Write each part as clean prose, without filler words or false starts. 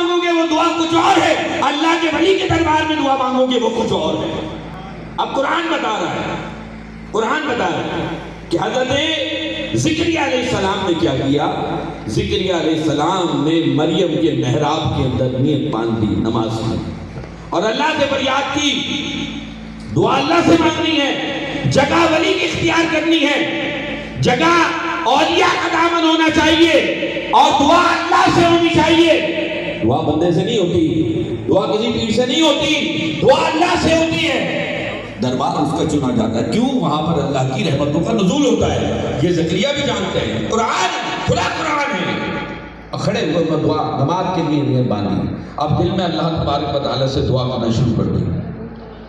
مانگو گے وہ دعا کچھ اور ہے، اللہ کے ولی کے دربار میں دعا مانگو گے وہ کچھ اور ہے۔ اب قرآن بتا رہا ہے کہ حضرت زکریا علیہ السلام نے کیا کیا۔ زکریا علیہ السلام نے مریم کے محراب کے اندر نیت باندھ دی نماز میں، اور اللہ سے فریاد کی، دعا اللہ سے مانگنی ہے، جگہ ولی کی اختیار کرنی ہے، جگہ اولیاء کا دامن ہونا چاہیے، اور دعا اللہ سے ہونی چاہیے۔ دعا بندے سے نہیں ہوتی، دعا کسی پیر سے نہیں ہوتی، دعا اللہ سے ہوتی ہے۔ دربار اس کا چنا جاتا ہے، کیوں؟ وہاں پر اللہ کی رحمتوں کا نزول ہوتا ہے۔ یہ زکریا بھی جانتے ہیں، قرآن کھلا قرآن ہے۔ کھڑے ہوئے میں دعا نماز کے لیے نیت باندھی، اب دل میں اللہ تبارک و تعالیٰ سے دعا کرنا شروع کر دی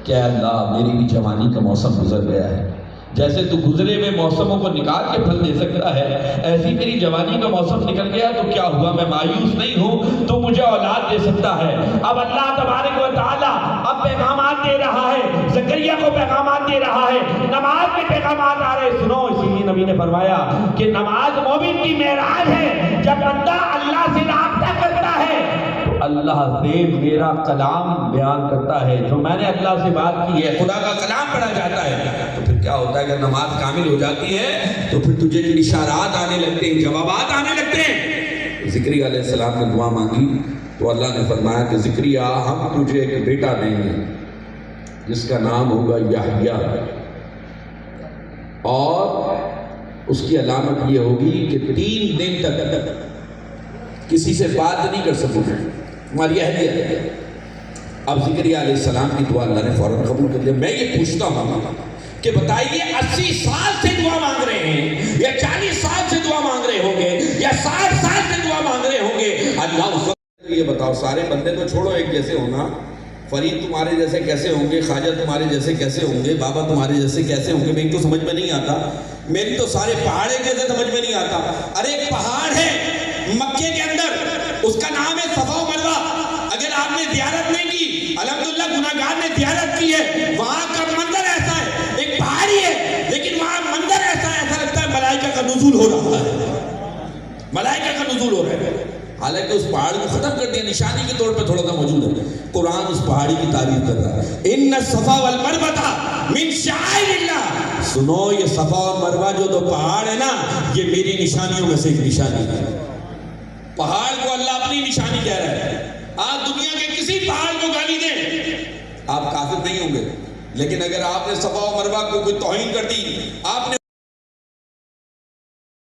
کہ اے اللہ میری بھی جوانی کا موسم گزر گیا ہے، جیسے تو گزرے ہوئے موسموں کو نکال کے پھل دے سکتا ہے، ایسی میری جوانی کا موسم نکل گیا تو کیا ہوا، میں مایوس نہیں ہوں، تو مجھے اولاد دے سکتا ہے۔ اب اللہ تبارک و تعالیٰ اب پیغامات دے رہا ہے، زکریا کو پیغامات دے رہا ہے، نماز کے پیغامات آ رہے ہیں، سنو۔ اسی لیے نبی نے فرمایا کہ نماز مومن کی معراج ہے، جب بندہ اللہ سے رابطہ کرتا ہے تو اللہ سے میرا کلام بیان کرتا ہے، جو میں نے اللہ سے بات کی ہے، خدا کا کلام پڑھا جاتا ہے۔ تو پھر کیا ہوتا ہے، اگر نماز کامل ہو جاتی ہے تو پھر تجھے اشارات آنے لگتے ہیں، جوابات آنے لگتے ہیں۔ زکریا علیہ السلام نے دعا مانگی تو اللہ نے فرمایا کہ زکریا ہم تجھے ایک بیٹا دیں گے جس کا نام ہوگا یحییٰ، اور اس کی علامت یہ ہوگی کہ 3 دن تک کسی سے بات نہیں کر سکو گے، تمہاری اہلیت۔ اب زکریا علیہ السلام کی دعا اللہ نے فوراً قبول کر لیا۔ میں یہ پوچھتا ہوں کہ بتائیے 80 سال سے دعا مانگ رہے ہیں، یا 40 سال سے دعا مانگ رہے ہوں گے، یا 60 سال سے دعا مانگ رہے ہوں گے، اللہ اس وقت یہ بتاؤ، سارے بندے تو چھوڑو ایک جیسے ہونا، فرید تمہارے جیسے کیسے ہوں گے، خواجہ تمہارے جیسے کیسے ہوں گے، بابا تمہارے جیسے کیسے ہوں گے، میری تو سمجھ میں نہیں آتا، میری تو سارے پہاڑ ایک جیسے سمجھ میں نہیں آتا۔ ارے ایک پہاڑ ہے مکے کے اندر، اس کا نام ہے صفا و مروہ، اگر آپ نے زیارت نہیں کی، الحمدللہ گناہگار نے زیارت کی ہے، وہاں کا منظر ایسا ہے، ایک پہاڑی ہے لیکن وہاں منظر ایسا لگتا ہے ملائکہ کا نزول ہو رہا ہے، ملائکہ کا نزول ہو رہا ہے۔ حالانکہ اس پہاڑ کو ختم کر دیا، نشانی کے طور پہ تھوڑا سا موجود ہے۔ قرآن اس پہاڑی کی تعریف کر رہا ہے، ان الصفا والمروہ من شعائر اللہ۔ سنو، یہ صفا اور مروہ جو 2 پہاڑ ہے نا، یہ میری نشانیوں میں سے ایک نشانی ہے۔ پہاڑ کو اللہ اپنی نشانی کہہ رہا ہے۔ آج دنیا کے کسی پہاڑ کو گالی دیں، آپ کافر نہیں ہوں گے، لیکن اگر آپ نے صفا و مروہ کو کوئی توہین کر دی، آپ نے